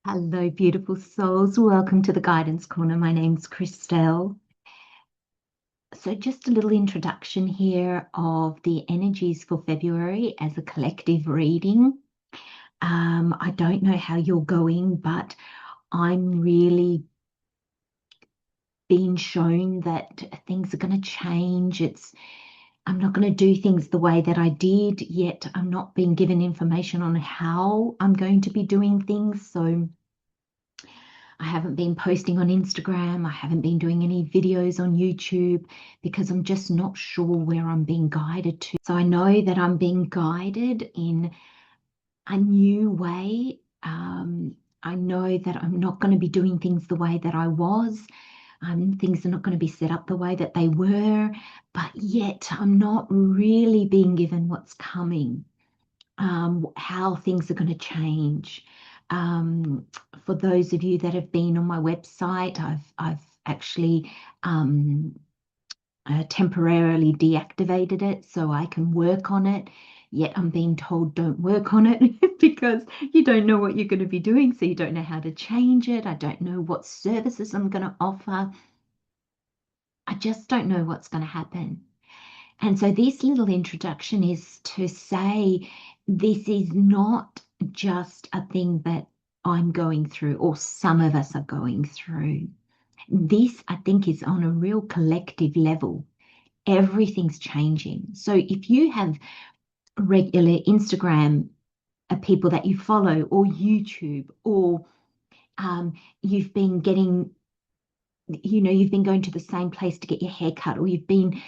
Hello, beautiful souls. Welcome to the Guidance Corner. My name's Christelle. So, just a little introduction here of the energies for February as a collective reading. I don't know how you're going, but I'm really being shown that things are going to change. I'm not going to do things the way that I did, yet I'm not being given information on how I'm going to be doing things. So, I haven't been posting on Instagram. I haven't been doing any videos on YouTube because I'm just not sure where I'm being guided to. So I know that I'm being guided in a new way. I know that I'm not going to be doing things the way that I was. Things are not going to be set up the way that they were, but yet I'm not really being given what's coming, how things are going to change. Um, for those of you that have been on my website, I've actually temporarily deactivated it so I can work on it. Yet I'm being told don't work on it because you don't know what you're going to be doing, so you don't know how to change it. I don't know what services I'm going to offer. I just don't know what's going to happen. And so this little introduction is to say this is not just a thing that I'm going through or some of us are going through. This, I think, is on a real collective level. Everything's changing. So if you have regular Instagram people that you follow or YouTube or you've been getting, you've been going to the same place to get your hair cut or you've been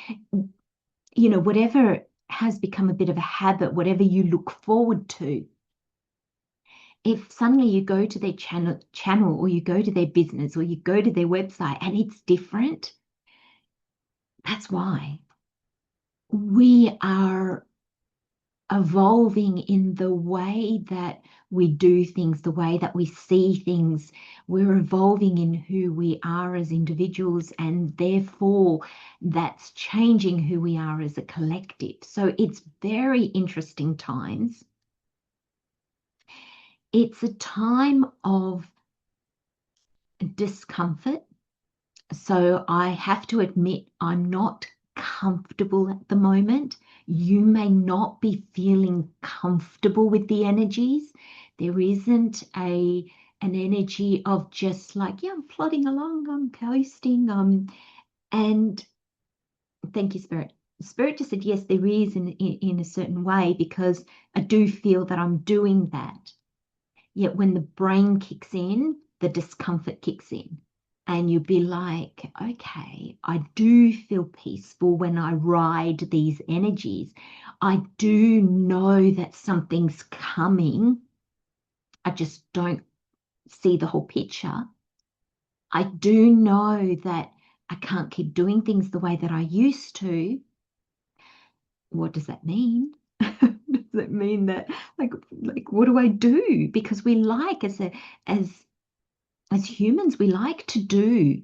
whatever has become a bit of a habit, whatever you look forward to, if suddenly you go to their channel or you go to their business or you go to their website and it's different, that's why we are evolving in the way that we do things, the way that we see things. We're evolving in who we are as individuals, and therefore that's changing who we are as a collective. So it's very interesting times. It's a time of discomfort. So I have to admit, I'm not comfortable at the moment. You may not be feeling comfortable with the energies. There isn't an energy of just like, yeah, I'm plodding along, I'm coasting. And thank you, Spirit. Spirit just said, yes, there is in a certain way because I do feel that I'm doing that. Yet when the brain kicks in, the discomfort kicks in. And you'd be like, okay, I do feel peaceful when I ride these energies. I do know that something's coming. I just don't see the whole picture. I do know that I can't keep doing things the way that I used to. What does that mean? Does it mean that like what do I do? Because we like as as humans, we like to do,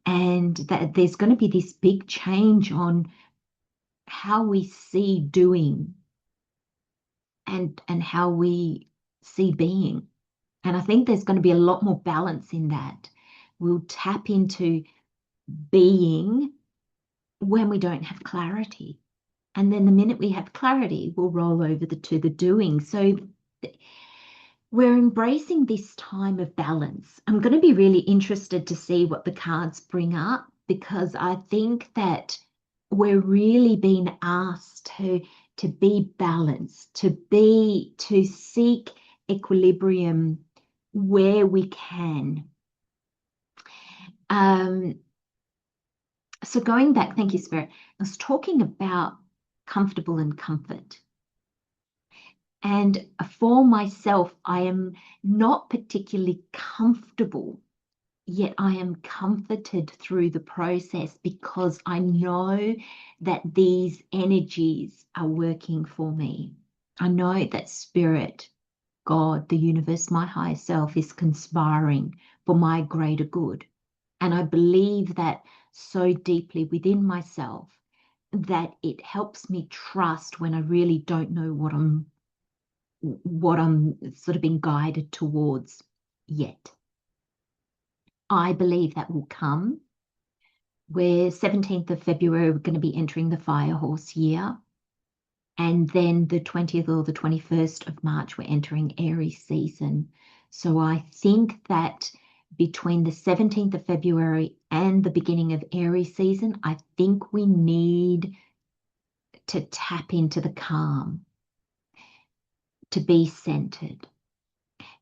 and that there's going to be this big change on how we see doing and how we see being. And I think there's going to be a lot more balance in that. We'll tap into being when we don't have clarity. And then the minute we have clarity, we'll roll over to the doing. So we're embracing this time of balance. I'm going to be really interested to see what the cards bring up because I think that we're really being asked to be balanced, to seek equilibrium where we can. Um, so going back, thank you, Spirit. I was talking about comfortable and comfort. And for myself, I am not particularly comfortable, yet I am comforted through the process because I know that these energies are working for me. I know that spirit, God, the universe, my higher self is conspiring for my greater good. And I believe that so deeply within myself that it helps me trust when I really don't know what I'm sort of being guided towards. yet. I believe that will come. We're 17th of February, we're going to be entering the fire horse year. And then the 20th or the 21st of March, we're entering Aries season. So I think that between the 17th of February and the beginning of Aries season, I think we need to tap into the calm, to be centered,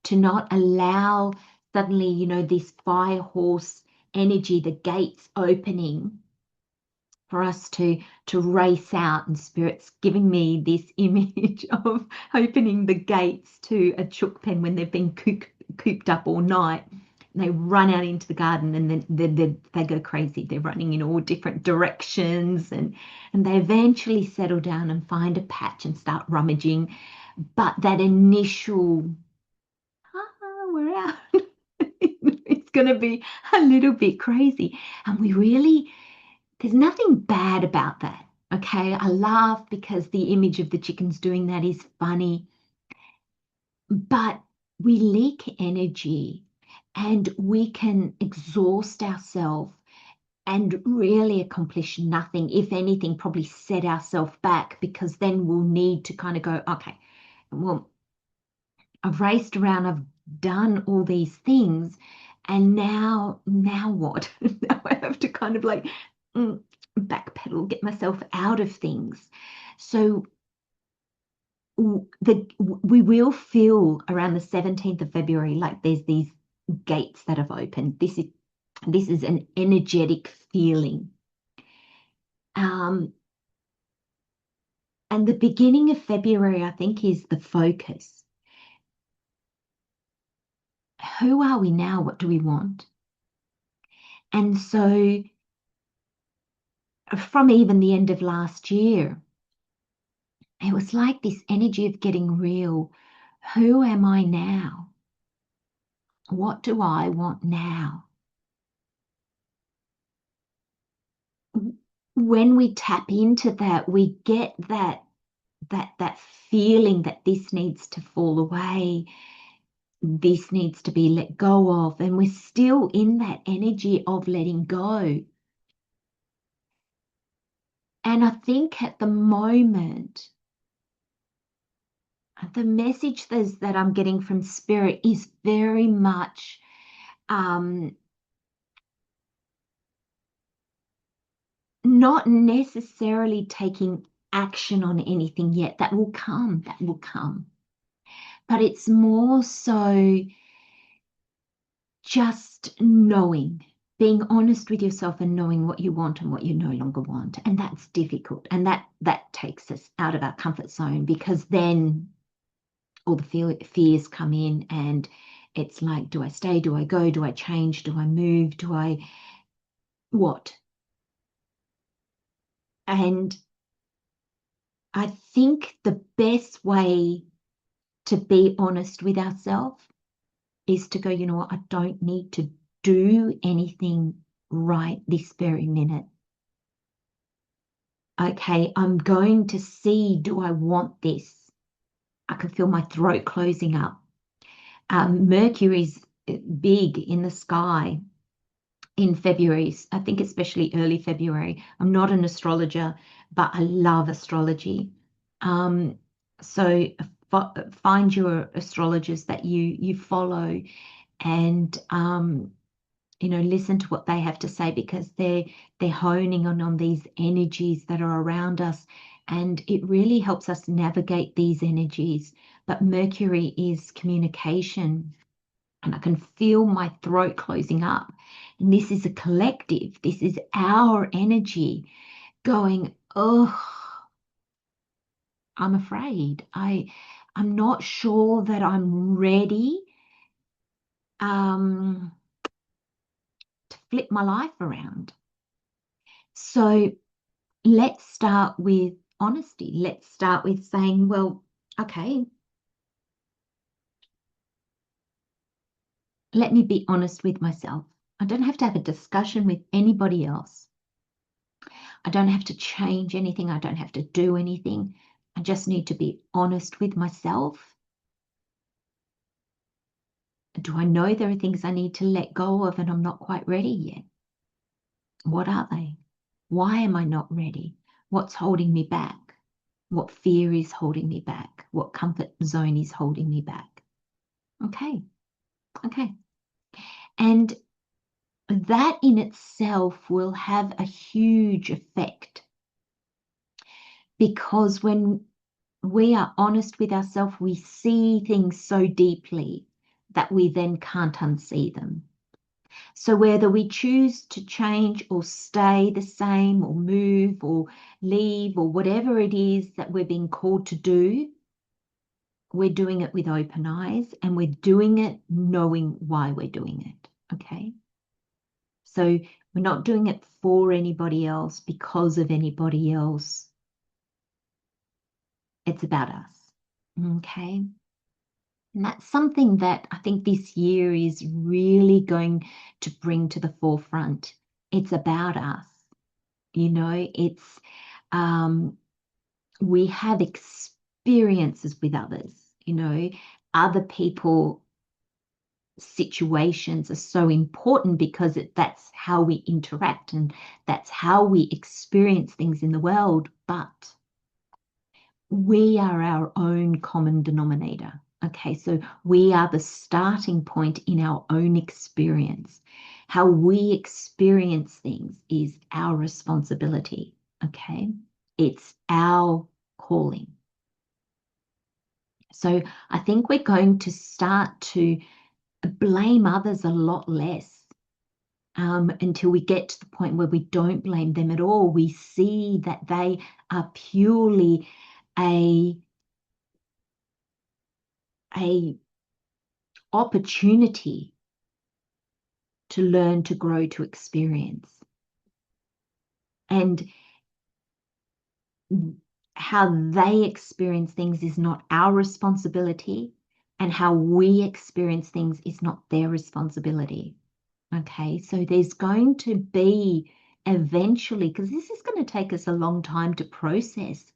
to not allow suddenly, this fire horse energy, the gates opening for us to race out, and spirit's giving me this image of opening the gates to a chook pen when they've been cooped up all night. They run out into the garden and then they go crazy. They're running in all different directions, and they eventually settle down and find a patch and start rummaging. But that initial, we're out, it's going to be a little bit crazy. And there's nothing bad about that. Okay, I laugh because the image of the chickens doing that is funny, but we leak energy and we can exhaust ourselves and really accomplish nothing. If anything, probably set ourselves back, because then we'll need to kind of go, okay, well, I've raced around, I've done all these things, and now what? Now I have to kind of like backpedal, get myself out of things. So we will feel around the 17th of February like there's these gates that have opened. This is an energetic feeling. And the beginning of February, I think, is the focus. Who are we now? What do we want? And so from even the end of last year, it was like this energy of getting real. Who am I now? What do I want now? When we tap into that, we get that feeling that this needs to fall away, this needs to be let go of, and we're still in that energy of letting go. And I think at the moment, the message that I'm getting from spirit is very much not necessarily taking action on anything yet. That will come, that will come. But it's more so just knowing, being honest with yourself and knowing what you want and what you no longer want. And that's difficult. And that takes us out of our comfort zone, because then all the fears come in, and it's like, do I stay? Do I go? Do I change? Do I move? Do I what? And I think the best way to be honest with ourselves is to go, you know what, I don't need to do anything right this very minute. Okay, I'm going to see, do I want this? I can feel my throat closing up. Mercury's big in the sky in February, I think especially early February. I'm not an astrologer, but I love astrology. So find your astrologers that you follow, and listen to what they have to say, because they're honing on these energies that are around us, and it really helps us navigate these energies. But Mercury is communication, and I can feel my throat closing up. And this is a collective. This is our energy going, oh, I'm afraid. I'm not sure that I'm ready to flip my life around. So let's start with honesty. Let's start with saying, well, okay, let me be honest with myself. I don't have to have a discussion with anybody else. I don't have to change anything. I don't have to do anything. I just need to be honest with myself. Do I know there are things I need to let go of and I'm not quite ready yet? What are they? Why am I not ready? What's holding me back? What fear is holding me back? What comfort zone is holding me back? Okay, okay. And that in itself will have a huge effect, because when we are honest with ourselves, we see things so deeply that we then can't unsee them. So whether we choose to change or stay the same or move or leave or whatever it is that we're being called to do, we're doing it with open eyes and we're doing it knowing why we're doing it. Okay. So we're not doing it for anybody else, because of anybody else. It's about us. Okay. And that's something that I think this year is really going to bring to the forefront. It's about us. It's we have experiences with others, other people situations are so important because that's how we interact and that's how we experience things in the world. But we are our own common denominator. Okay, so we are the starting point in our own experience. How we experience things is our responsibility. Okay, it's our calling. So I think we're going to start to blame others a lot less, until we get to the point where we don't blame them at all. We see that they are purely a opportunity to learn, to grow, to experience. And how they experience things is not our responsibility, and how we experience things is not their responsibility. Okay, so there's going to be eventually, because this is going to take us a long time to process,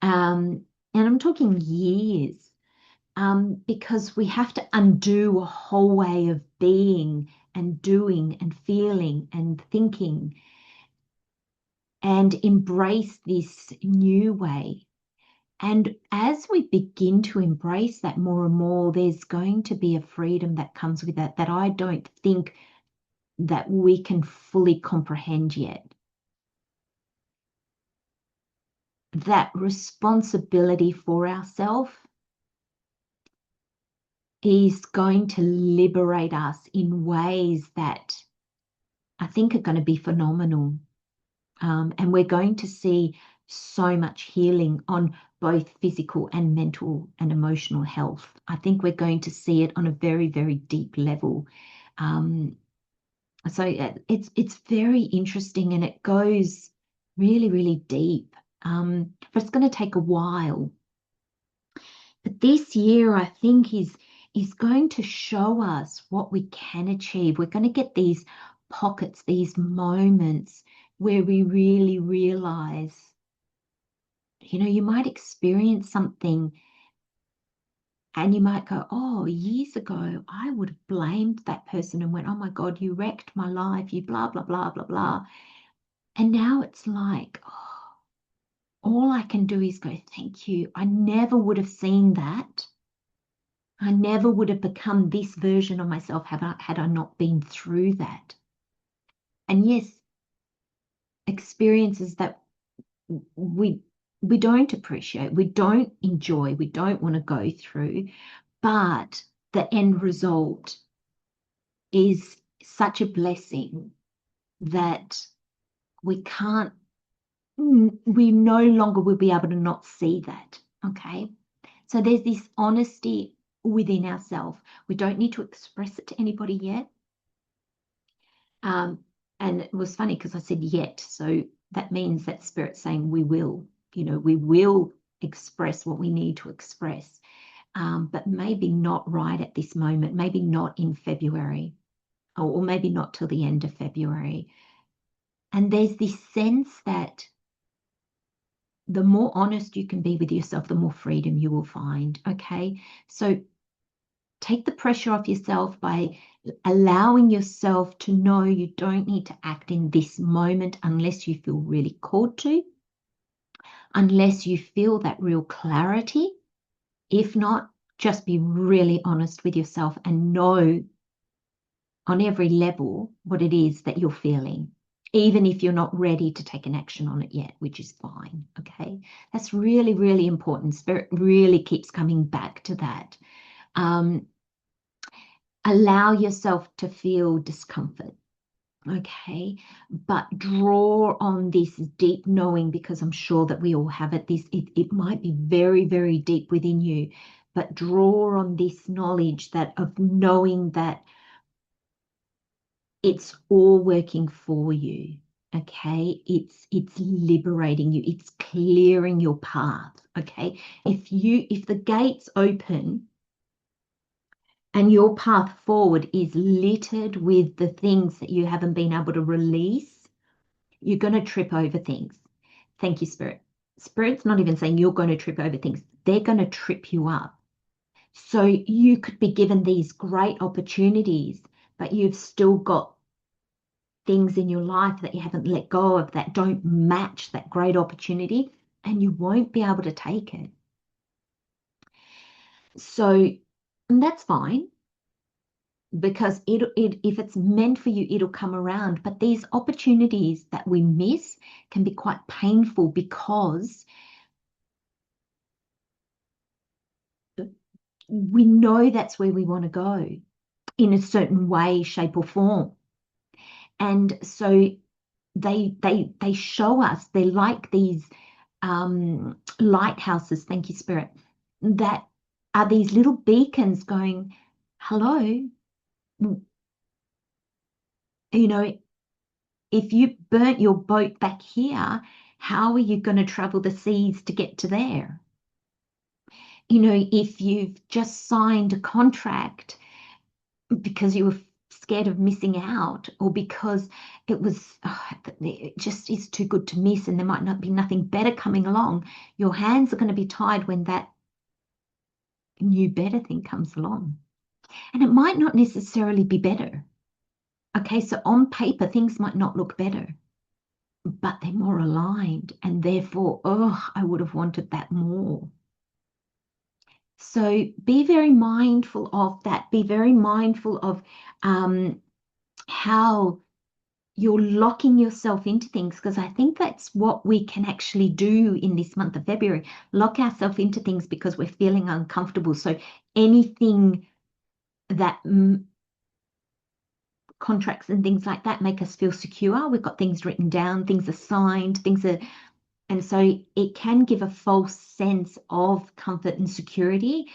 and I'm talking years, because we have to undo a whole way of being and doing and feeling and thinking, and embrace this new way. And as we begin to embrace that more and more, there's going to be a freedom that comes with that that I don't think that we can fully comprehend yet. That responsibility for ourselves is going to liberate us in ways that I think are going to be phenomenal. And we're going to see so much healing on both physical and mental and emotional health. I think we're going to see it on a very, very deep level. So it's very interesting, and it goes really, really deep. But it's going to take a while. But this year, I think, is going to show us what we can achieve. We're going to get these pockets, these moments where we really realize, you might experience something and you might go, oh, years ago, I would have blamed that person and went, oh my God, you wrecked my life, you blah, blah, blah, blah, blah. And now it's like, oh, all I can do is go, thank you. I never would have seen that. I never would have become this version of myself had I not been through that. And yes, experiences that we we don't appreciate, we don't enjoy, we don't want to go through, but the end result is such a blessing that we can't, we no longer will be able to not see that. Okay. So there's this honesty within ourselves. We don't need to express it to anybody yet. And it was funny because I said yet. So that means that Spirit's saying we will, we will express what we need to express. But maybe not right at this moment, maybe not in February, or maybe not till the end of February. And there's this sense that the more honest you can be with yourself, the more freedom you will find. Okay. So take the pressure off yourself by allowing yourself to know you don't need to act in this moment unless you feel really called to, unless you feel that real clarity. If not, just be really honest with yourself and know on every level what it is that you're feeling, even if you're not ready to take an action on it yet, which is fine. Okay. That's really, really important. Spirit really keeps coming back to that. Allow yourself to feel discomfort. Okay, but draw on this deep knowing, because I'm sure that we all have it. It might be very, very deep within you, but draw on this knowledge that of knowing that it's all working for you. Okay, it's liberating you, it's clearing your path. Okay, if the gates open and your path forward is littered with the things that you haven't been able to release, you're going to trip over things. Thank you, Spirit. Spirit's not even saying you're going to trip over things. They're going to trip you up. So you could be given these great opportunities, but you've still got things in your life that you haven't let go of that don't match that great opportunity, and you won't be able to take it. So that's fine, because if it's meant for you, it'll come around. But these opportunities that we miss can be quite painful, because we know that's where we want to go in a certain way, shape, or form. And so they show us, they're like these lighthouses, thank you, Spirit, that are these little beacons going, hello, you know, if you burnt your boat back here, how are you going to travel the seas to get to there? You know, if you've just signed a contract because you were scared of missing out, or because it just is too good to miss and there might not be nothing better coming along, your hands are going to be tied when that new better thing comes along. And it might not necessarily be better. Okay, so on paper, things might not look better, but they're more aligned. And therefore, oh, I would have wanted that more. So be very mindful of that. Be very mindful of how you're locking yourself into things, because I think that's what we can actually do in this month of February. Lock ourselves into things because we're feeling uncomfortable. So anything that contracts and things like that make us feel secure. We've got things written down, things are signed, and so it can give a false sense of comfort and security,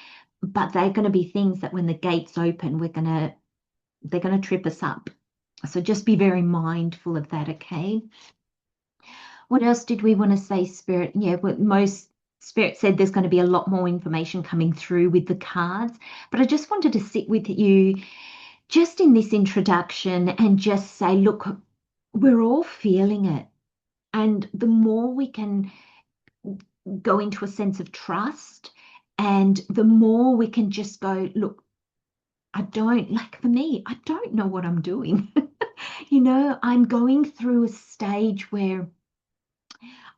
but they're going to be things that when the gates open, they're going to trip us up. So just be very mindful of that, okay? What else did we want to say, Spirit? Yeah, what most Spirit said there's going to be a lot more information coming through with the cards, but I just wanted to sit with you just in this introduction and just say, look, we're all feeling it. And the more we can go into a sense of trust, and the more we can just go, look, for me, I don't know what I'm doing. You know, I'm going through a stage where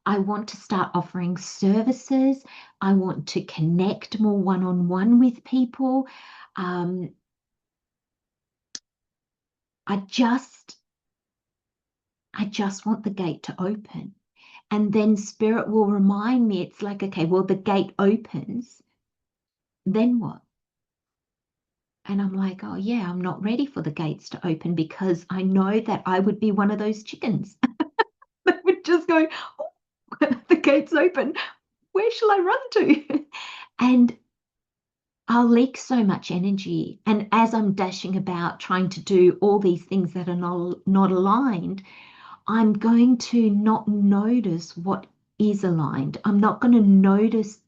I want to start offering services. I want to connect more one-on-one with people. I just want the gate to open. And then Spirit will remind me, it's like, okay, well, the gate opens, then what? And I'm like, oh, yeah, I'm not ready for the gates to open, because I know that I would be one of those chickens that would just go, oh, the gate's open. Where shall I run to? And I'll leak so much energy. And as I'm dashing about trying to do all these things that are not aligned, I'm going to not notice what is aligned. I'm not going to notice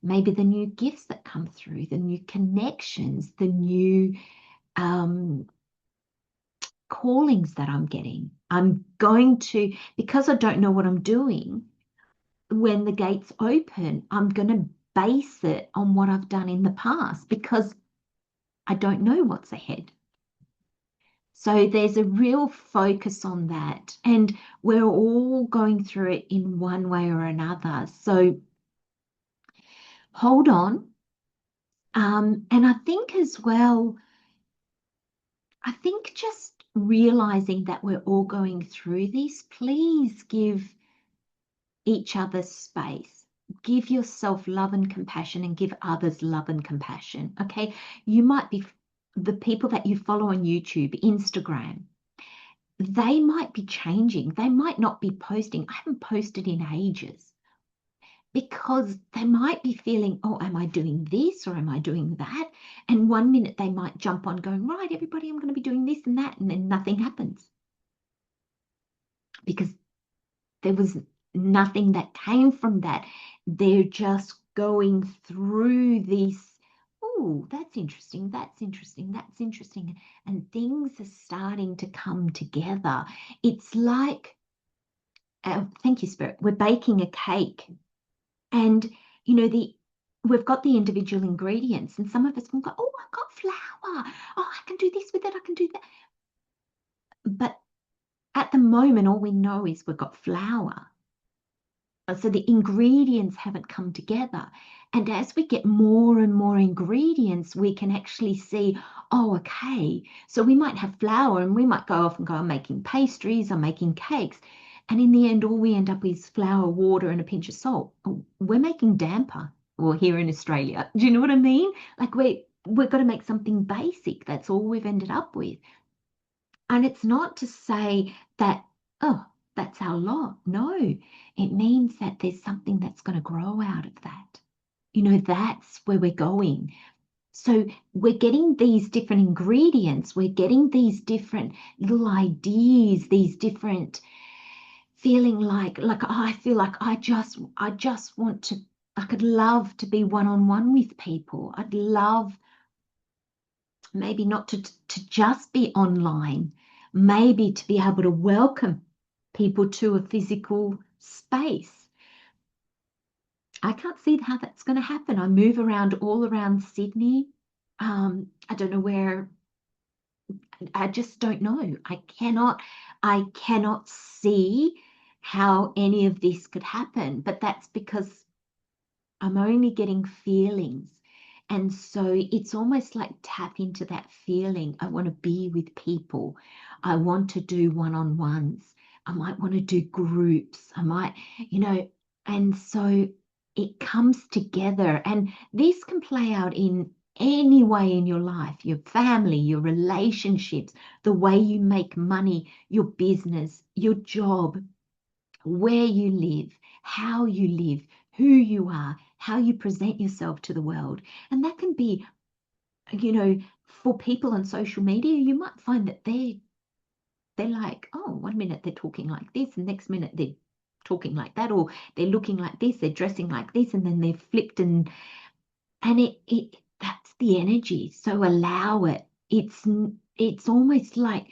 maybe the new gifts that come through, the new connections, the new callings that I'm getting. I'm going to, because I don't know what I'm doing, when the gates open, I'm going to base it on what I've done in the past because I don't know what's ahead. So there's a real focus on that. And we're all going through it in one way or another. So hold on. And I think as well, I think just realizing that we're all going through this, please give each other space. Give yourself love and compassion and give others love and compassion. Okay. You might be the people that you follow on YouTube, Instagram, they might be changing. They might not be posting. I haven't posted in ages because they might be feeling, oh, am I doing this or am I doing that? And one minute they might jump on going, right, everybody, I'm going to be doing this and that. And then nothing happens because there was nothing that came from that. They're just going through these. Oh, that's interesting. That's interesting. That's interesting. And things are starting to come together. It's like, thank you, Spirit. We're baking a cake, and we've got the individual ingredients, and some of us will go, oh, I've got flour. Oh, I can do this with it. I can do that. But at the moment, all we know is we've got flour. So the ingredients haven't come together. And as we get more and more ingredients, we can actually see, oh, okay, so we might have flour and we might go off and go, I'm making pastries, I'm making cakes. And in the end, all we end up with is flour, water, and a pinch of salt. Oh, we're making damper, or here in Australia. Do you know what I mean? Like we've got to make something basic. That's all we've ended up with. And it's not to say that, oh, that's our lot. No, it means that there's something that's going to grow out of that. That's where we're going. So we're getting these different ingredients, we're getting these different little ideas, these different feeling like I feel like I just want to, I could love to be one-on-one with people. I'd love maybe not to just be online, maybe to be able to welcome people to a physical space. I can't see how that's going to happen. I move around all around Sydney. I don't know where, I just don't know. I cannot see how any of this could happen, but that's because I'm only getting feelings. And so it's almost like tap into that feeling. I want to be with people. I want to do one-on-ones. I might want to do groups. I might, you know, and so it comes together. And this can play out in any way in your life, your family, your relationships, the way you make money, your business, your job, where you live, how you live, who you are, how you present yourself to the world. And that can be, for people on social media, you might find that they're like, oh, one minute they're talking like this, and next minute they're talking like that, or they're looking like this, they're dressing like this, and then they're flipped and it that's the energy. So allow it. It's almost like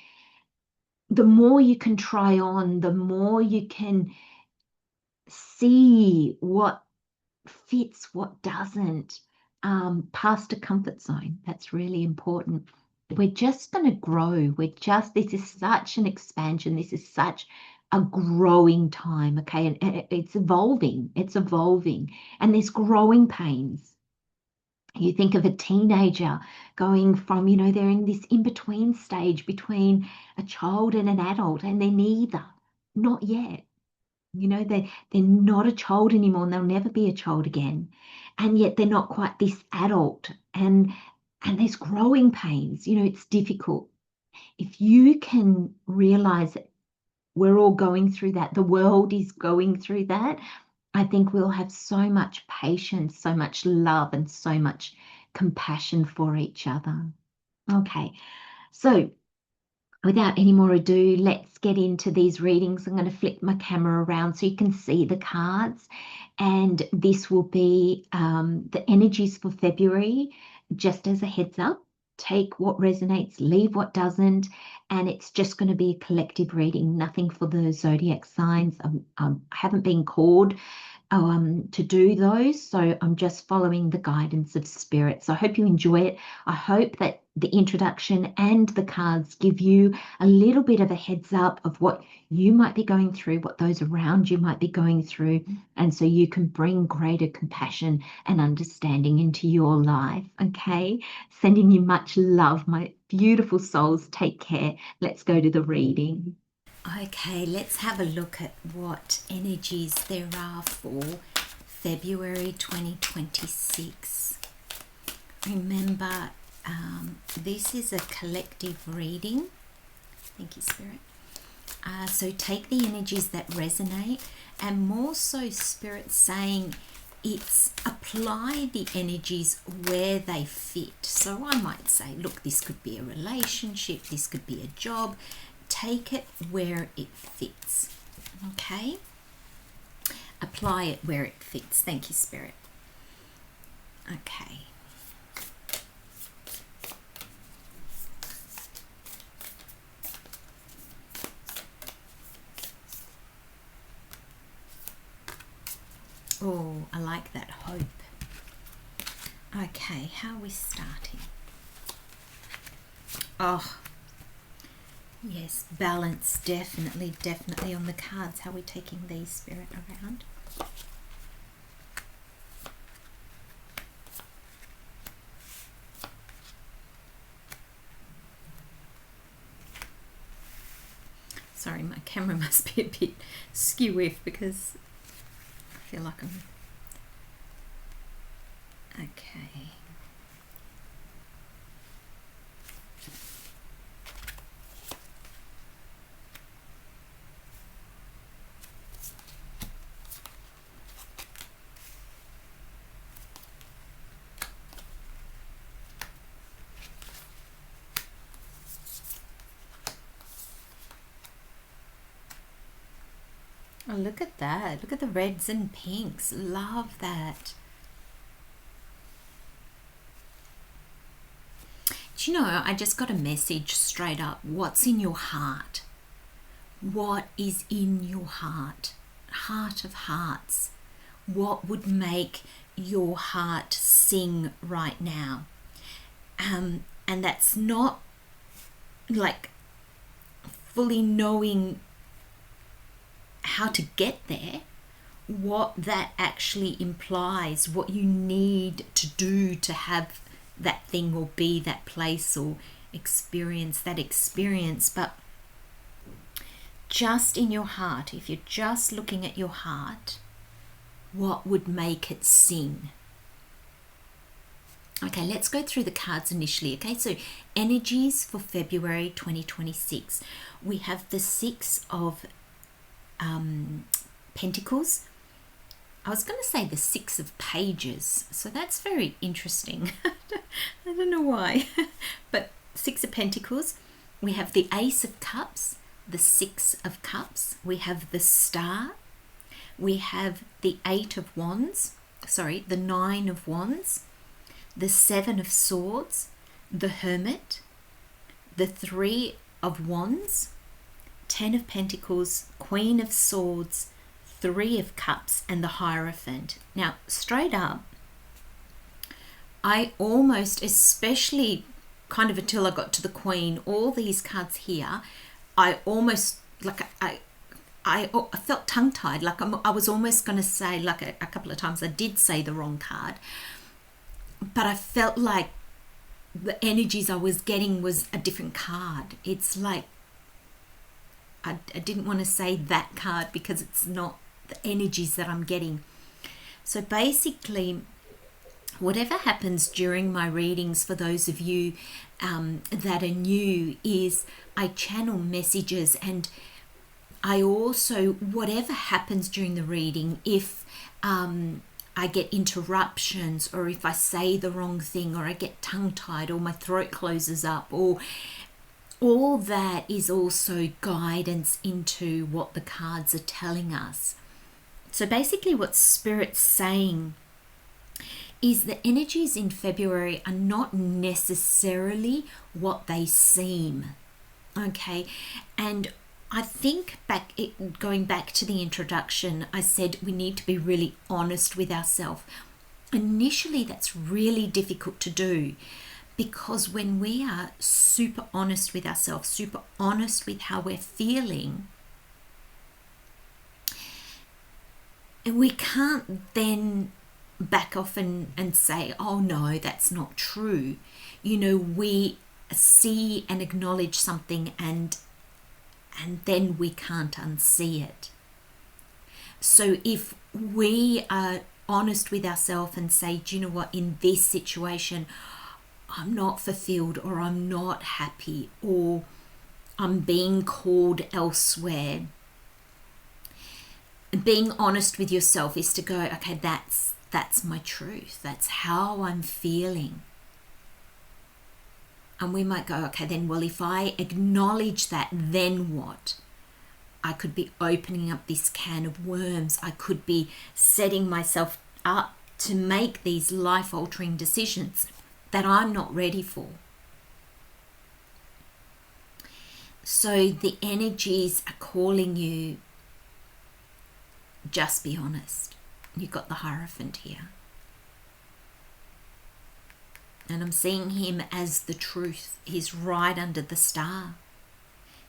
the more you can try on, the more you can see what fits, what doesn't, past a comfort zone. That's really important. We're just going to grow. This is such an expansion. This is such a growing time. Okay. And it's evolving. It's evolving. And there's growing pains. You think of a teenager going from, they're in this in between stage between a child and an adult, and they're neither. Not yet. They're not a child anymore and they'll never be a child again. And yet they're not quite this adult. And there's growing pains. It's difficult. If you can realize that we're all going through that, the world is going through that, I think we'll have so much patience, so much love, and so much compassion for each other. Okay, so without any more ado, let's get into these readings. I'm going to flip my camera around so you can see the cards. And this will be the energies for February, just as a heads up. Take what resonates, leave what doesn't. And it's just going to be a collective reading, nothing for the zodiac signs. I haven't been called to do those. So I'm just following the guidance of Spirit. So I hope you enjoy it. I hope that the introduction and the cards give you a little bit of a heads up of what you might be going through, what those around you might be going through, and so you can bring greater compassion and understanding into your life. Okay, sending you much love, my beautiful souls. Take care. Let's go to the reading. Okay, let's have a look at what energies there are for February 2026. Remember, this is a collective reading. Thank you, Spirit. So take the energies that resonate, and more so, Spirit saying it's apply the energies where they fit. So I might say, look, this could be a relationship, this could be a job. Take it where it fits. Okay? Apply it where it fits. Thank you, Spirit. Okay. Oh, I like that hope. Okay, how are we starting? Oh, yes, balance, definitely on the cards. How are we taking these, Spirit, around? Sorry, my camera must be a bit skew-iff because I feel like I'm... Okay. Oh, look at that. Look at the reds and pinks. Love that. Do you know, I just got a message straight up. What's in your heart? What is in your heart? Heart of hearts. What would make your heart sing right now? And that's not like fully knowing how to get there, what that actually implies, what you need to do to have that thing or be that place or experience that experience. But just in your heart, if you're just looking at your heart, what would make it sing? Okay, let's go through the cards initially. Okay, so energies for February 2026. We have the Six of Pentacles. I was going to say the Six of Pages, so that's very interesting. I don't know why, but Six of Pentacles. We have the Ace of Cups, the Six of Cups. We have the Star. We have the Eight of Wands, the Nine of Wands, the Seven of Swords, the Hermit, the Three of Wands, Ten of Pentacles, Queen of Swords, Three of Cups, and the Hierophant. Now, straight up, I almost, especially kind of until I got to the Queen, all these cards here, I almost, like, I felt tongue-tied. Like I was almost going to say, like a couple of times I did say the wrong card, but I felt like the energies I was getting was a different card. It's like, I didn't want to say that card because it's not the energies that I'm getting. So basically, whatever happens during my readings, for those of you that are new, is I channel messages, and I also, whatever happens during the reading, if I get interruptions, or if I say the wrong thing, or I get tongue-tied, or my throat closes up, or all that is also guidance into what the cards are telling us. So basically what Spirit's saying is the energies in February are not necessarily what they seem. Okay, and I think going back to the introduction, I said we need to be really honest with ourselves. Initially, that's really difficult to do, because when we are super honest with ourselves, super honest with how we're feeling, and we can't then back off and say, oh no, that's not true. We see and acknowledge something, and then we can't unsee it. So if we are honest with ourselves and say, do you know what, in this situation I'm not fulfilled, or I'm not happy, or I'm being called elsewhere, being honest with yourself is to go, okay, that's my truth, that's how I'm feeling. And we might go, okay, then, well, if I acknowledge that, then what? I could be opening up this can of worms. I could be setting myself up to make these life-altering decisions that I'm not ready for. So the energies are calling you, just be honest. You've got the Hierophant here. And I'm seeing him as the truth. He's right under the star.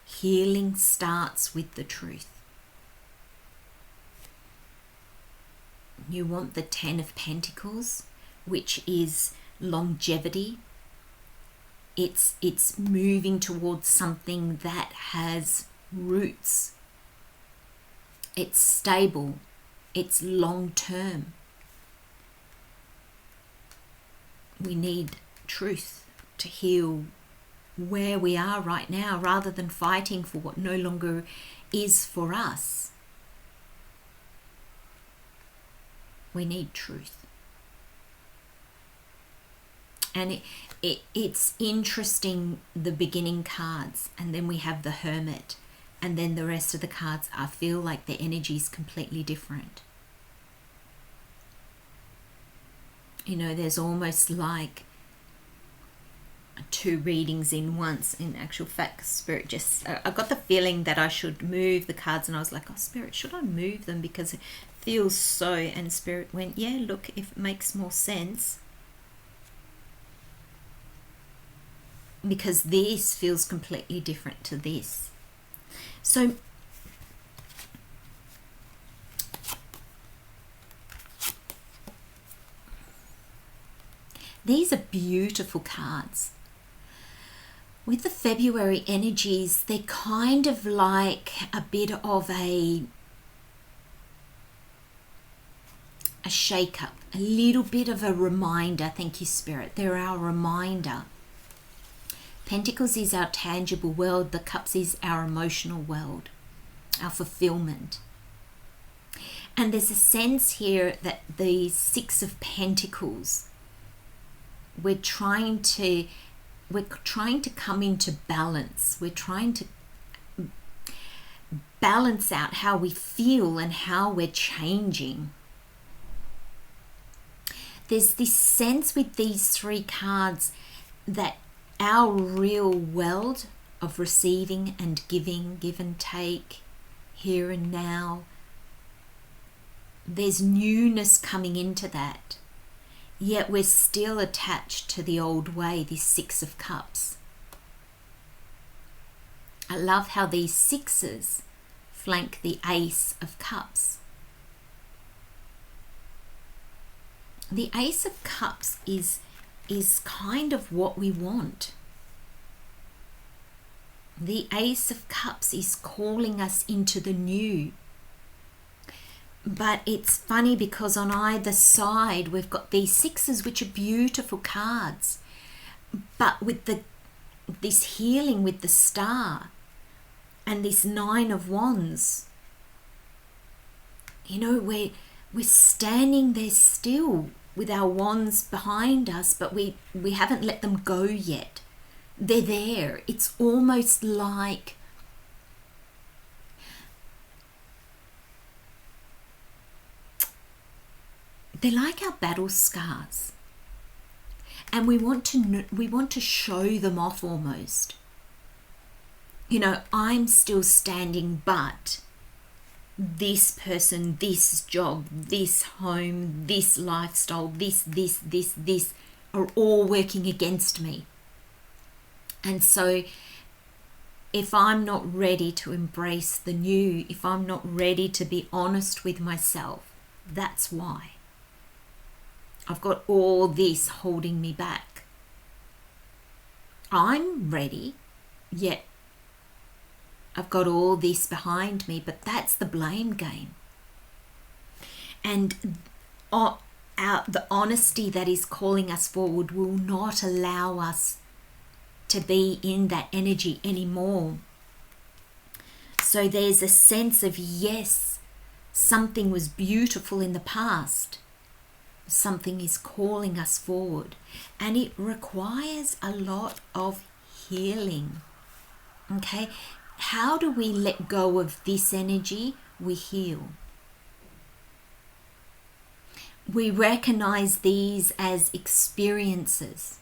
Healing starts with the truth. You want the 10 of Pentacles, which is longevity. It's moving towards something that has roots. It's stable. It's long term. We need truth to heal where we are right now, rather than fighting for what no longer is for us. We need truth. And it's interesting, the beginning cards, and then we have the Hermit, and then the rest of the cards, I feel like the energy is completely different. There's almost like 2 readings in once. In actual fact, Spirit I got the feeling that I should move the cards, and I was like, oh, Spirit, should I move them? Because it feels so, and Spirit went, yeah, look, if it makes more sense. Because this feels completely different to this. So these are beautiful cards. With the February energies, they're kind of like a bit of a shake-up, a little bit of a reminder. Thank you, Spirit. They're our reminder. Pentacles is our tangible world. The Cups is our emotional world, our fulfillment. And there's a sense here that the 6 of Pentacles, we're trying to come into balance. We're trying to balance out how we feel and how we're changing. There's this sense with these 3 cards that our real world of receiving and giving, give and take, here and now, there's newness coming into that. Yet we're still attached to the old way, this 6 of Cups. I love how these 6s flank the Ace of Cups. The Ace of Cups is kind of what we want. The Ace of Cups is calling us into the new. But it's funny because on either side we've got these 6s, which are beautiful cards. But with this healing with the Star and this 9 of Wands, we're standing there still with our wands behind us, but we haven't let them go yet. They're there. It's almost like they're like our battle scars, and we want to show them off almost. I'm still standing, but this person, this job, this home, this lifestyle, this are all working against me. And so if I'm not ready to embrace the new, if I'm not ready to be honest with myself, that's why. I've got all this holding me back. I'm ready, yet I've got all this behind me, but that's the blame game. And the honesty that is calling us forward will not allow us to be in that energy anymore. So there's a sense of, yes, something was beautiful in the past. Something is calling us forward, and it requires a lot of healing. Okay, how do we let go of this energy? We heal. We recognize these as experiences.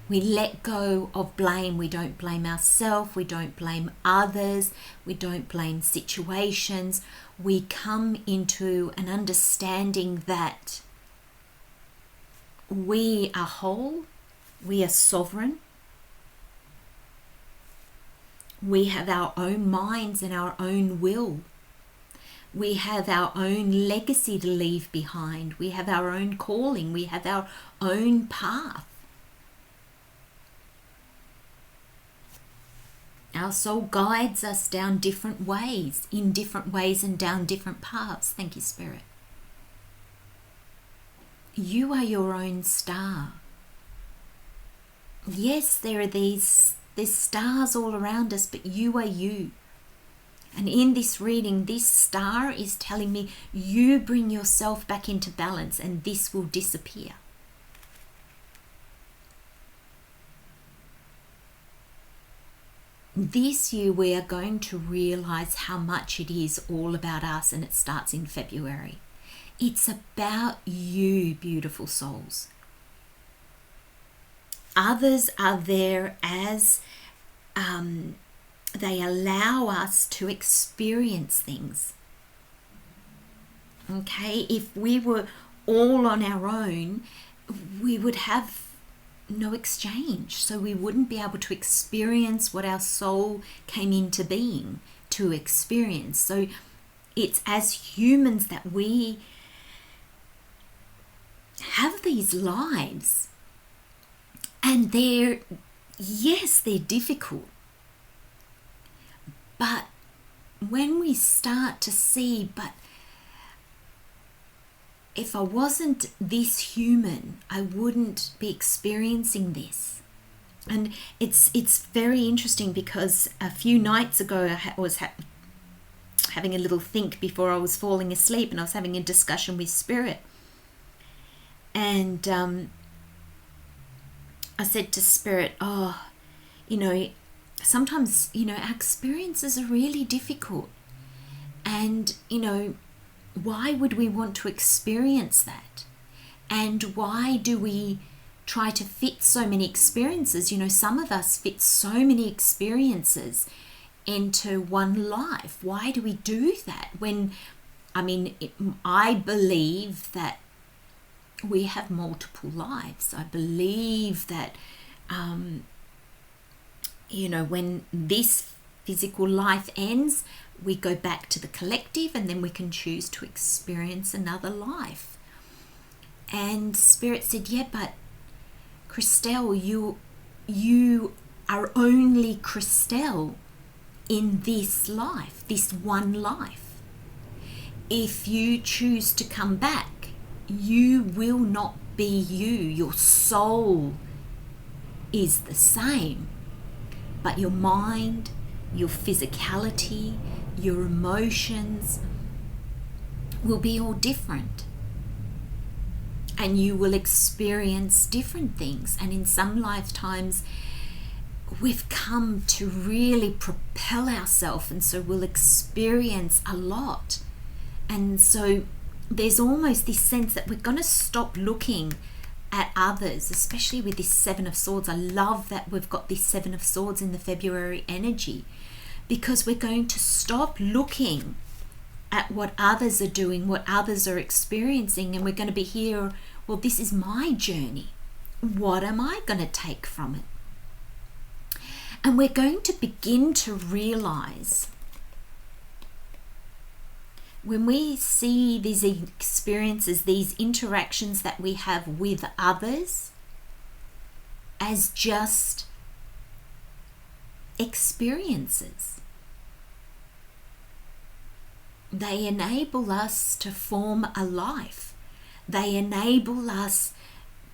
We let go of blame. We don't blame ourselves. We don't blame others. We don't blame situations. We come into an understanding that we are whole. We are sovereign. We have our own minds and our own will. We have our own legacy to leave behind. We have our own calling. We have our own path. Our soul guides us down different ways, in different ways and down different paths. Thank you, Spirit. You are your own star. Yes, there are there's stars all around us, but you are you. And in this reading, this star is telling me you bring yourself back into balance and this will disappear. This year we are going to realize how much it is all about us, and it starts in February. It's about you, beautiful souls. Others are there as they allow us to experience things. Okay, if we were all on our own, we would have no exchange. So we wouldn't be able to experience what our soul came into being to experience. So it's as humans that we have these lives, and they're difficult. But when we start to see, but if I wasn't this human, I wouldn't be experiencing this. And it's very interesting because a few nights ago I was having a little think before I was falling asleep, and I was having a discussion with Spirit. And I said to Spirit, sometimes, our experiences are really difficult. And, why would we want to experience that? And why do we try to fit so many experiences? Some of us fit so many experiences into one life. Why do we do that? I believe that we have multiple lives. I believe that, when this physical life ends, we go back to the collective, and then we can choose to experience another life. And Spirit said, yeah, but Christelle, you are only Christelle in this life, this one life. If you choose to come back, you will not be you. Your soul is the same, but your mind, your physicality, your emotions will be all different, and you will experience different things. And in some lifetimes we've come to really propel ourselves, and so we'll experience a lot. And so there's almost this sense that we're going to stop looking at others, especially with this Seven of Swords. I love that we've got this Seven of Swords in the February energy, because we're going to stop looking at what others are doing, what others are experiencing, and we're going to be here, well, this is my journey. What am I going to take from it? And we're going to begin to realize, when we see these experiences, these interactions that we have with others, as just experiences, they enable us to form a life. They enable us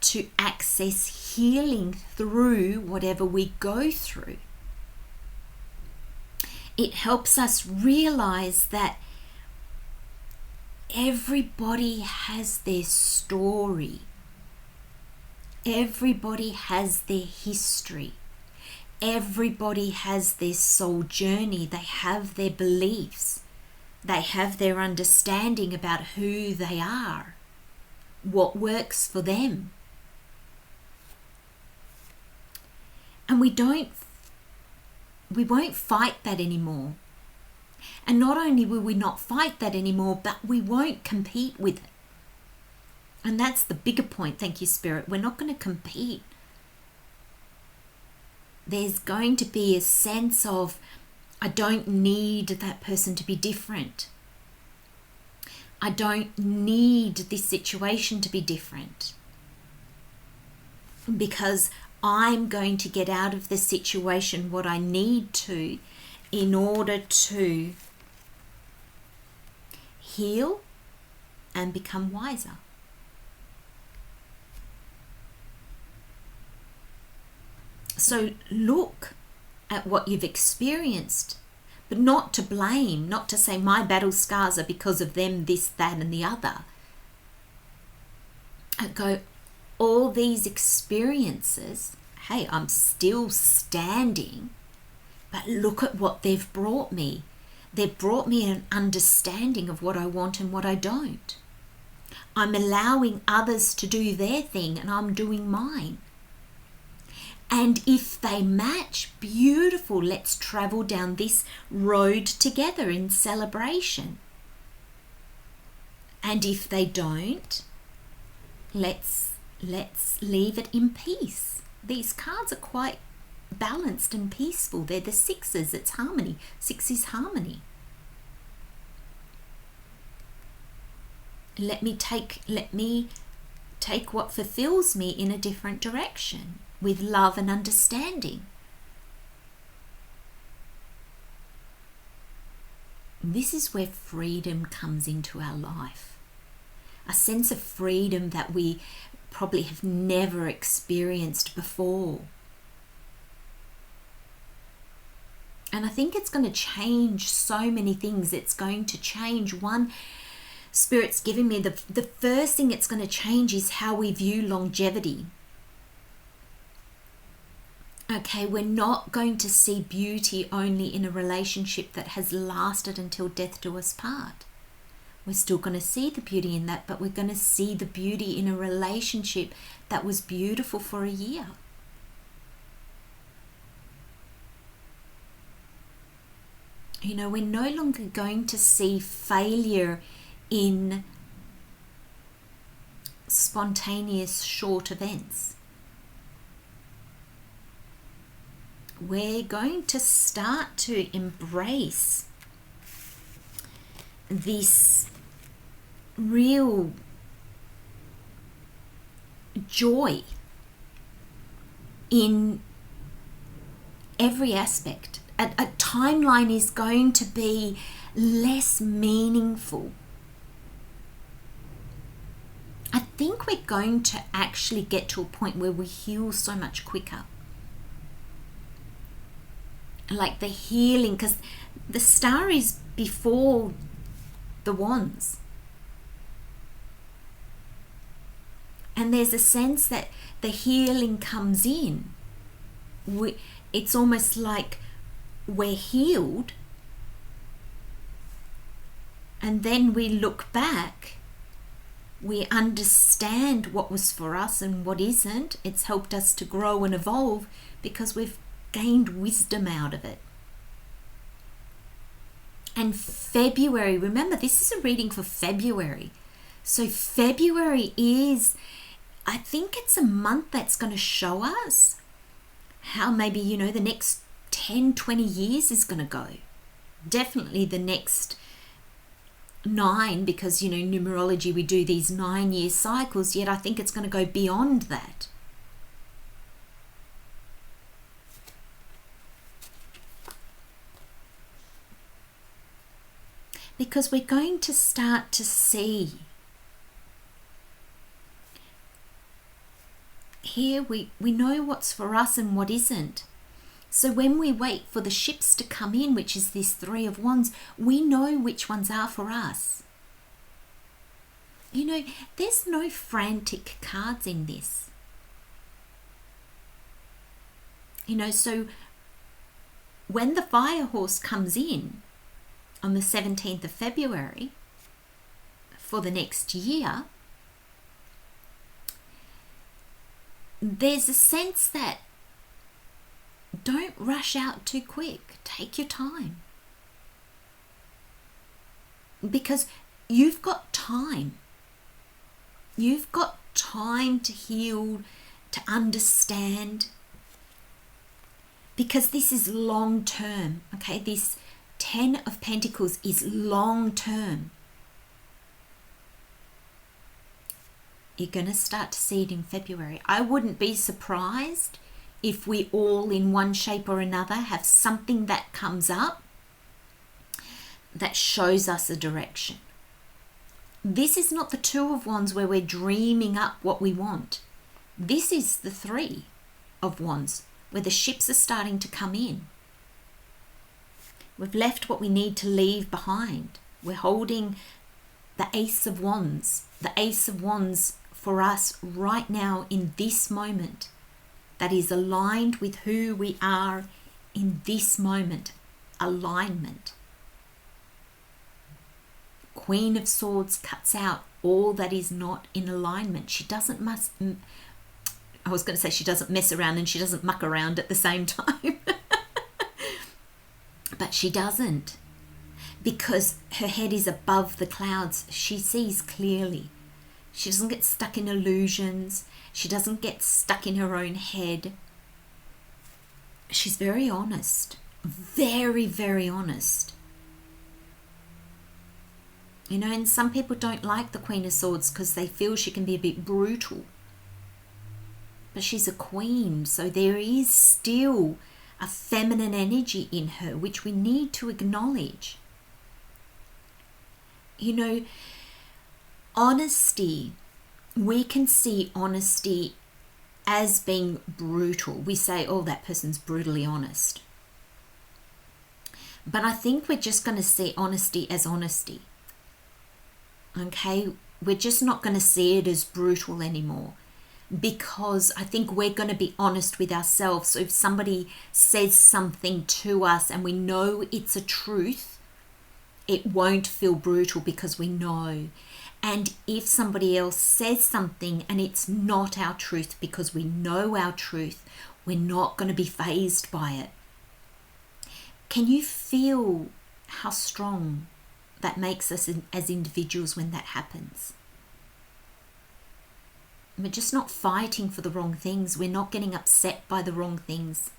to access healing through whatever we go through. It helps us realize that everybody has their story. Everybody has their history. Everybody has their soul journey. They have their beliefs. They have their understanding about who they are, what works for them. And we won't fight that anymore. And not only will we not fight that anymore, but we won't compete with it. And that's the bigger point. Thank you, Spirit. We're not going to compete. There's going to be a sense of, I don't need that person to be different. I don't need this situation to be different, because I'm going to get out of the situation what I need to in order to heal and become wiser. So look at what you've experienced, but not to blame, not to say my battle scars are because of them, this, that, and the other. And go, all these experiences, hey, I'm still standing, but look at what they've brought me. They've brought me an understanding of what I want and what I don't. I'm allowing others to do their thing and I'm doing mine. And if they match, beautiful, let's travel down this road together in celebration. And if they don't, let's leave it in peace. These cards are quite balanced and peaceful. They're the sixes. It's harmony. Six is harmony. Let me take what fulfills me in a different direction with love and understanding. This is where freedom comes into our life. A sense of freedom that we probably have never experienced before. And I think it's going to change so many things. It's going to change one. Spirit's giving me the first thing it's going to change is how we view longevity. Okay, we're not going to see beauty only in a relationship that has lasted until death do us part. We're still going to see the beauty in that, but we're going to see the beauty in a relationship that was beautiful for a year. You know, we're no longer going to see failure in spontaneous short events. We're going to start to embrace this real joy in every aspect. A timeline is going to be less meaningful. I think we're going to actually get to a point where we heal so much quicker. Like the healing, because the star is before the wands. And there's a sense that the healing comes in. It's almost like we're healed, and then we look back We understand what was for us and what isn't. It's helped us to grow and evolve because we've gained wisdom out of it. And February, remember, this is a reading for February. So February is, I think it's a month that's going to show us how maybe, the next 10, 20 years is going to go. Definitely the next 9, because, numerology, we do these 9-year cycles, yet I think it's going to go beyond that. Because we're going to start to see. Here we know what's for us and what isn't. So when we wait for the ships to come in, which is this 3 of Wands, we know which ones are for us. There's no frantic cards in this. So when the fire horse comes in on the 17th of February for the next year, there's a sense that don't rush out too quick. Take your time. Because you've got time. You've got time to heal, to understand. Because this is long term, okay? This 10 of Pentacles is long term. You're going to start to see it in February. I wouldn't be surprised if we all, in one shape or another, have something that comes up that shows us a direction. This is not the 2 of Wands where we're dreaming up what we want. This is the 3 of Wands where the ships are starting to come in. We've left what we need to leave behind. We're holding the Ace of Wands. The Ace of Wands for us right now in this moment, that is aligned with who we are in this moment. Alignment. Queen of Swords cuts out all that is not in alignment. She doesn't mess around and she doesn't muck around at the same time. But she doesn't, because her head is above the clouds. She sees clearly. She doesn't get stuck in illusions. She doesn't get stuck in her own head. She's very honest. Very, very honest. And some people don't like the Queen of Swords because they feel she can be a bit brutal. But she's a queen, so there is still a feminine energy in her, which we need to acknowledge. Honesty, we can see honesty as being brutal. We say, oh, that person's brutally honest. But I think we're just going to see honesty as honesty. Okay? We're just not going to see it as brutal anymore, because I think we're going to be honest with ourselves. So if somebody says something to us and we know it's a truth, it won't feel brutal because we know. And if somebody else says something and it's not our truth, because we know our truth, we're not going to be fazed by it. Can you feel how strong that makes us as individuals when that happens? We're just not fighting for the wrong things. We're not getting upset by the wrong things.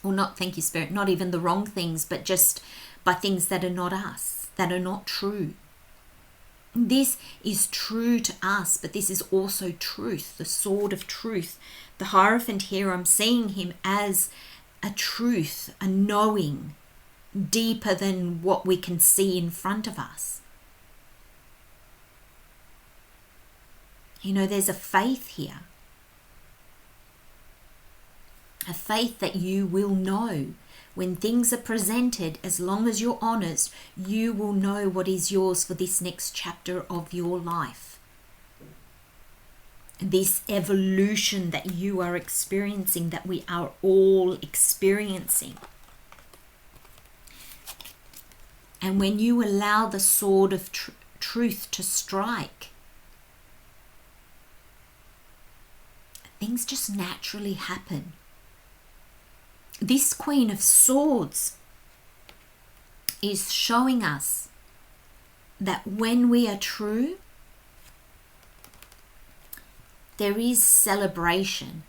Or not, thank you, Spirit, not even the wrong things, but just by things that are not us, that are not true. This is true to us, but this is also truth, the sword of truth. The Hierophant here, I'm seeing him as a truth, a knowing, deeper than what we can see in front of us. There's a faith here. A faith that you will know. When things are presented, as long as you're honest, you will know what is yours for this next chapter of your life. This evolution that you are experiencing, that we are all experiencing. And when you allow the sword of truth to strike, things just naturally happen. This Queen of Swords is showing us that when we are true, there is celebration.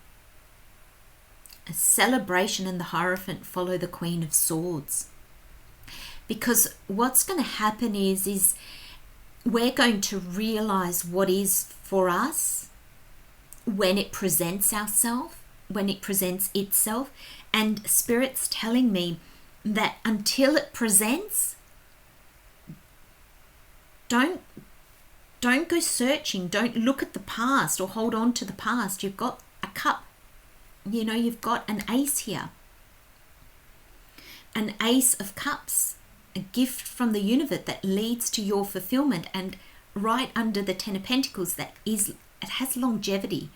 A celebration and the Hierophant follow the Queen of Swords. Because what's going to happen is we're going to realize what is for us when it presents itself. And Spirit's telling me that until it presents, don't go searching. Don't look at the past or hold on to the past. You've got a cup. You've got an ace here. An ace of cups. A gift from the universe that leads to your fulfillment. And right under the Ten of Pentacles, it has longevity.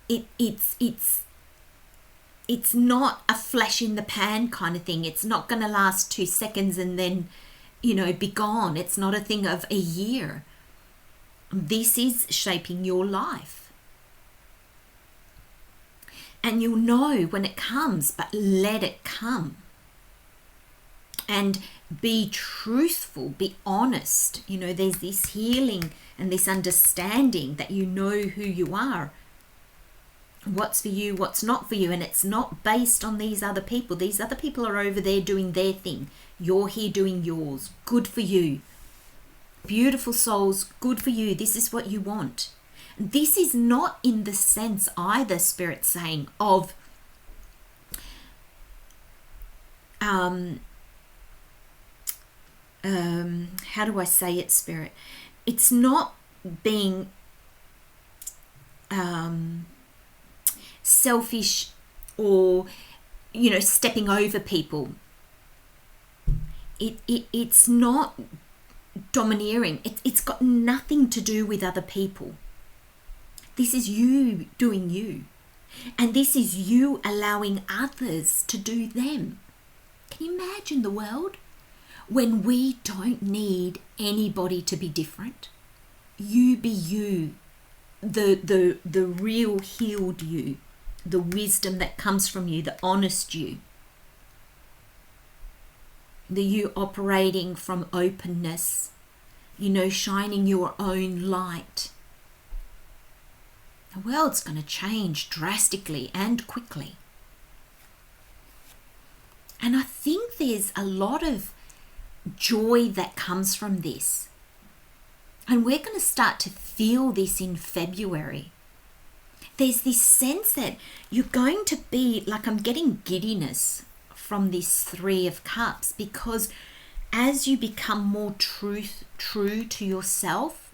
It's not a flash in the pan kind of thing. It's not going to last 2 seconds and then be gone. It's not a thing of a year. This is shaping your life. And you'll know when it comes, but let it come. And be truthful, be honest. There's this healing and this understanding that you know who you are. What's for you, what's not for you. And it's not based on these other people. These other people are over there doing their thing. You're here doing yours. Good for you. Beautiful souls, good for you. This is what you want. This is not in the sense either, Spirit saying, of how do I say it, Spirit? It's not being selfish or stepping over people. It's not domineering. It's got nothing to do with other people. This is you doing you. And this is you allowing others to do them. Can you imagine the world when we don't need anybody to be different? You be you, the real healed you, the wisdom that comes from you, the honest you, the you operating from openness, shining your own light. The world's going to change drastically and quickly. And I think there's a lot of joy that comes from this. And we're going to start to feel this in February. There's this sense that you're going to be, like, I'm getting giddiness from this Three of Cups, because as you become more true to yourself,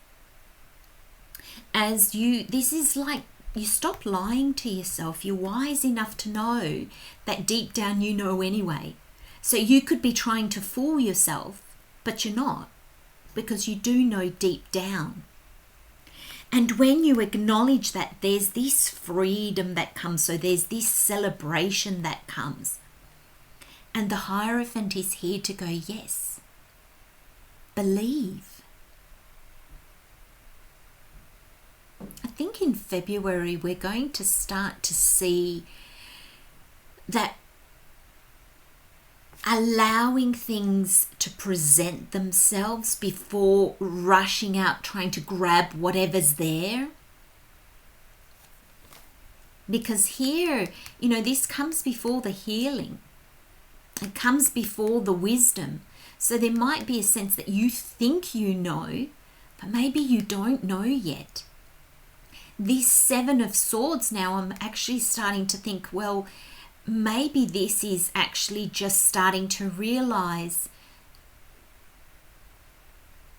this is like you stop lying to yourself. You're wise enough to know that deep down you know anyway. So you could be trying to fool yourself, but you're not, because you do know deep down. And when you acknowledge that, there's this freedom that comes. So there's this celebration that comes. And the Hierophant is here to go, yes, believe. I think in February we're going to start to see that allowing things to present themselves before rushing out trying to grab whatever's there. Because here, this comes before the healing. It comes before the wisdom. So there might be a sense that you think you know, but maybe you don't know yet. This Seven of Swords now, I'm actually starting to think, well, maybe this is actually just starting to realize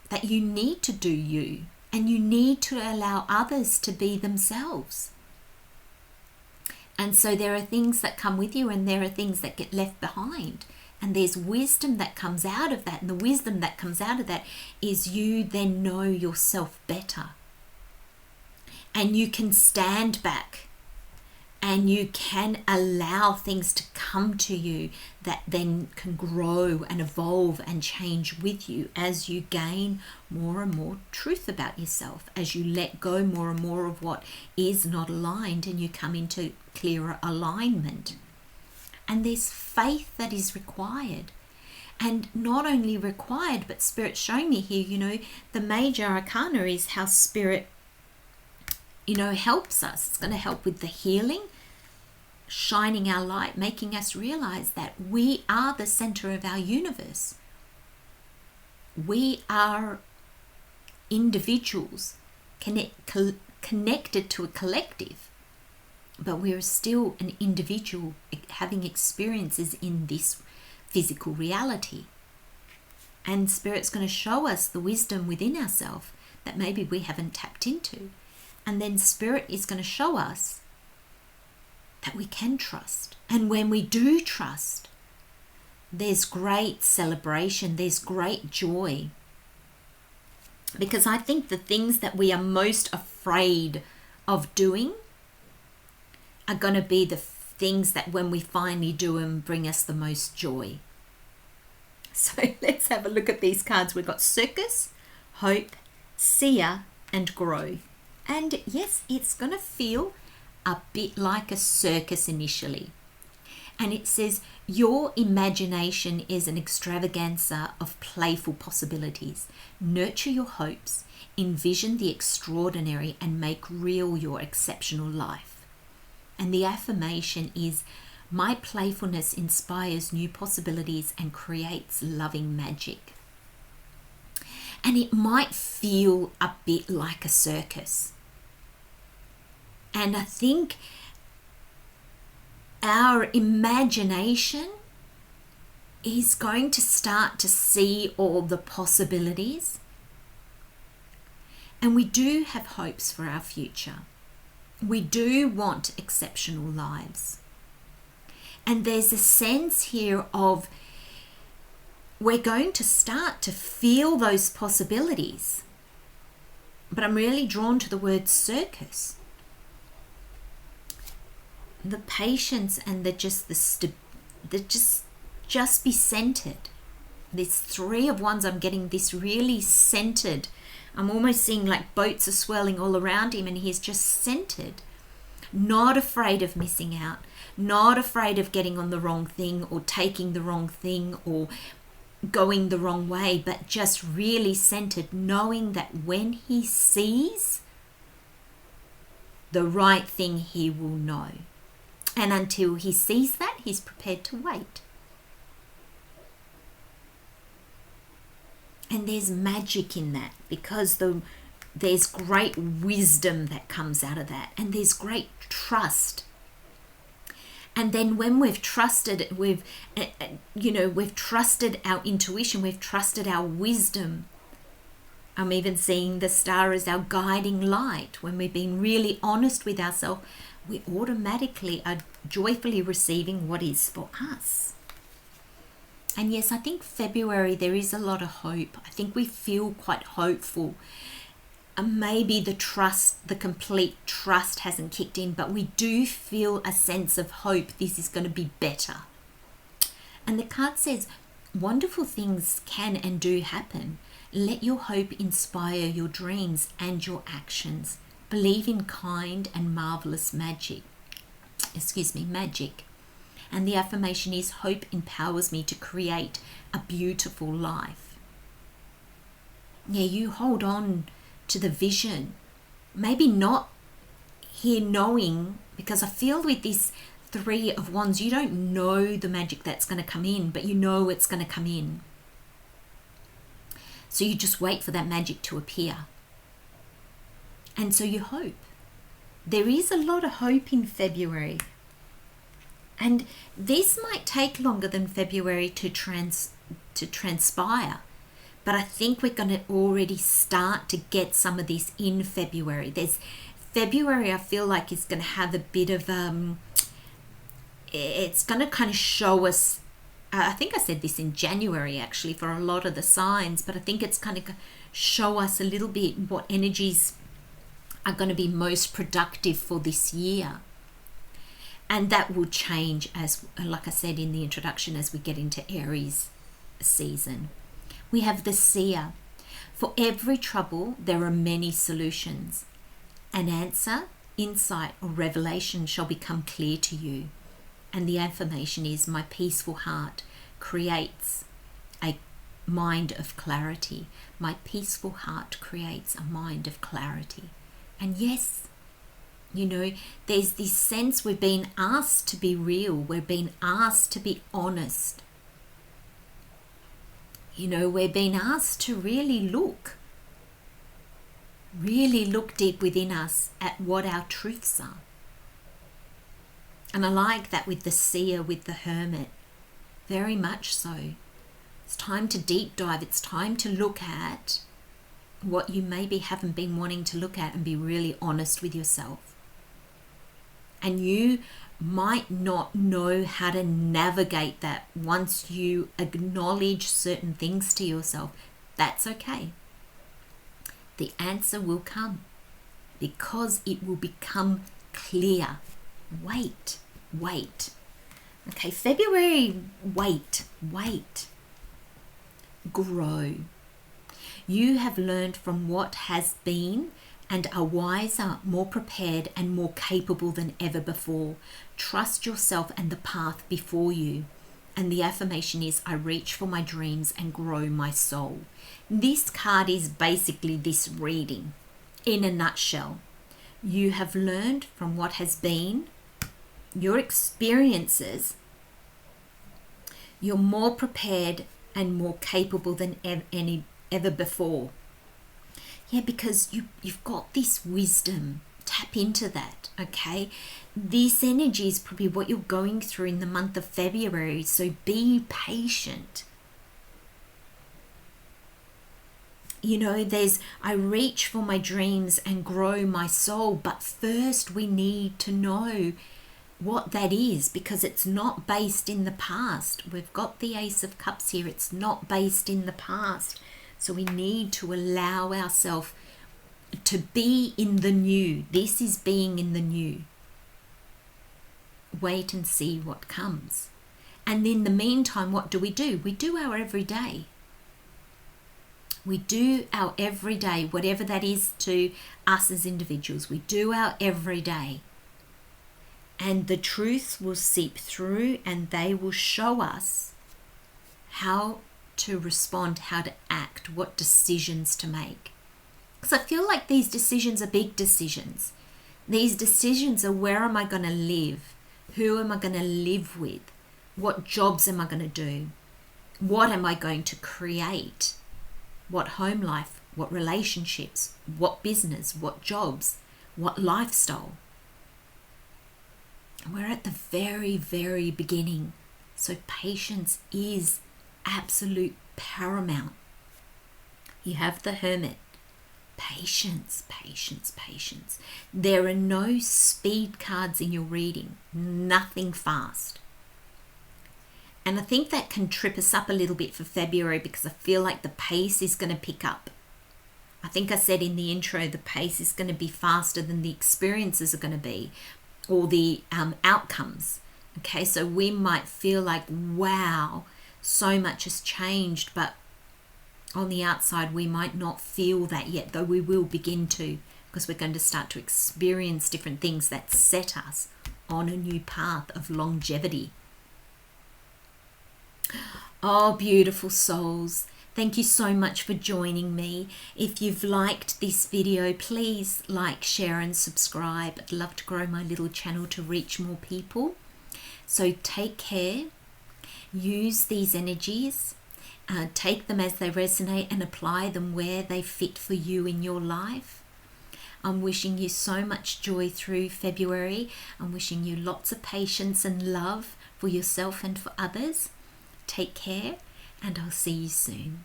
that you need to do you, and you need to allow others to be themselves. And so there are things that come with you, and there are things that get left behind. And there's wisdom that comes out of that. And the wisdom that comes out of that is you then know yourself better. And you can stand back and you can allow things to come to you that then can grow and evolve and change with you as you gain more and more truth about yourself, as you let go more and more of what is not aligned and you come into clearer alignment. And there's faith that is required. And not only required, but Spirit's showing me here, the major arcana is how Spirit, helps us. It's going to help with the healing, shining our light, making us realize that we are the center of our universe. We are individuals connected to a collective, but we're still an individual having experiences in this physical reality. And Spirit's going to show us the wisdom within ourselves that maybe we haven't tapped into. And then Spirit is going to show us that we can trust. And when we do trust, there's great celebration, there's great joy. Because I think the things that we are most afraid of doing are going to be the things that when we finally do them bring us the most joy. So let's have a look at these cards. We've got Circus, Hope, Seer, and Grow. And yes, it's going to feel a bit like a circus initially. And it says, your imagination is an extravaganza of playful possibilities. Nurture your hopes, envision the extraordinary, and make real your exceptional life. And the affirmation is, my playfulness inspires new possibilities and creates loving magic. And it might feel a bit like a circus. And I think our imagination is going to start to see all the possibilities. And we do have hopes for our future. We do want exceptional lives. And there's a sense here of we're going to start to feel those possibilities. But I'm really drawn to the word circus. The patience and just be centered. There's 3 of Wands. I'm getting this really centered. I'm almost seeing like boats are swirling all around him, and he's just centered, not afraid of missing out, not afraid of getting on the wrong thing or taking the wrong thing or going the wrong way, but just really centered, knowing that when he sees the right thing, he will know. And until he sees that, he's prepared to wait. And there's magic in that, because there's great wisdom that comes out of that, and there's great trust. And then when we've trusted, we've trusted our intuition, we've trusted our wisdom. I'm even seeing the star as our guiding light. When we've been really honest with ourselves, we automatically are joyfully receiving what is for us. And yes, I think February, there is a lot of hope. I think we feel quite hopeful. And maybe the complete trust hasn't kicked in, but we do feel a sense of hope. This is going to be better. And the card says, wonderful things can and do happen. Let your hope inspire your dreams and your actions. Believe in kind and marvelous magic. Magic. And the affirmation is, hope empowers me to create a beautiful life. Yeah, you hold on to the vision. Maybe not here knowing, because I feel with this 3 of Wands, you don't know the magic that's going to come in, but you know it's going to come in. So you just wait for that magic to appear. And so you hope. There is a lot of hope in February. And this might take longer than February to transpire. But I think we're going to already start to get some of this in February. February, I feel like, is going to have a bit of, it's going to kind of show us, I think I said this in January actually for a lot of the signs, but I think it's kind of show us a little bit what energies are going to be most productive for this year. And that will change, as like I said in the introduction, as we get into Aries season. We have the seer. For every trouble, there are many solutions. An answer, insight, or revelation shall become clear to you. And the affirmation is, my peaceful heart creates a mind of clarity. My peaceful heart creates a mind of clarity. And yes, you know, there's this sense we're being asked to be real. We're being asked to be honest. You know, we're being asked to really look deep within us at what our truths are. And I like that with the seer, with the hermit, very much so. It's time to deep dive. It's time to look at what you maybe haven't been wanting to look at and be really honest with yourself. And you might not know how to navigate that once you acknowledge certain things to yourself. That's okay. The answer will come because it will become clear. Wait. Okay, February, wait. Grow. You have learned from what has been and are wiser, more prepared, and more capable than ever before. Trust yourself and the path before you. And the affirmation is, I reach for my dreams and grow my soul. This card is basically this reading in a nutshell. You have learned from what has been, your experiences. You're more prepared and more capable than ever before. Yeah, because you've got this wisdom. Tap into that, okay? This energy is probably what you're going through in the month of February, so be patient. You know, there's, I reach for my dreams and grow my soul, but first we need to know what that is, because it's not based in the past. We've got the Ace of Cups here. It's not based in the past. So we need to allow ourselves to be in the new. This is being in the new. Wait and see what comes. And in the meantime, what do? We do our everyday. We do our everyday, whatever that is to us as individuals. We do our everyday. And the truths will seep through and they will show us how to respond, how to act, what decisions to make. Because I feel like these decisions are big decisions. These decisions are, where am I going to live? Who am I going to live with? What jobs am I going to do? What am I going to create? What home life? What relationships? What business? What jobs? What lifestyle? We're at the very, very beginning. So patience is absolute paramount. You have the Hermit. Patience. There are no speed cards in your reading. Nothing fast. And I think that can trip us up a little bit for February, because I feel like the pace is going to pick up. I think I said in the intro, the pace is going to be faster than the experiences are going to be, or the outcomes. Okay, so we might feel like, wow, so much has changed, but on the outside we might not feel that yet, though we will begin to, because we're going to start to experience different things that set us on a new path of longevity. Oh, beautiful souls. Thank you so much for joining me. If you've liked this video, please like, share and subscribe. I'd love to grow my little channel to reach more people. So take care. Use these energies. Take them as they resonate and apply them where they fit for you in your life. I'm wishing you so much joy through February. I'm wishing you lots of patience and love for yourself and for others. Take care, and I'll see you soon.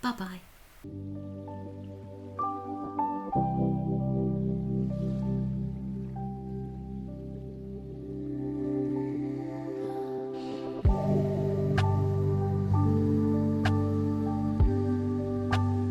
Bye-bye.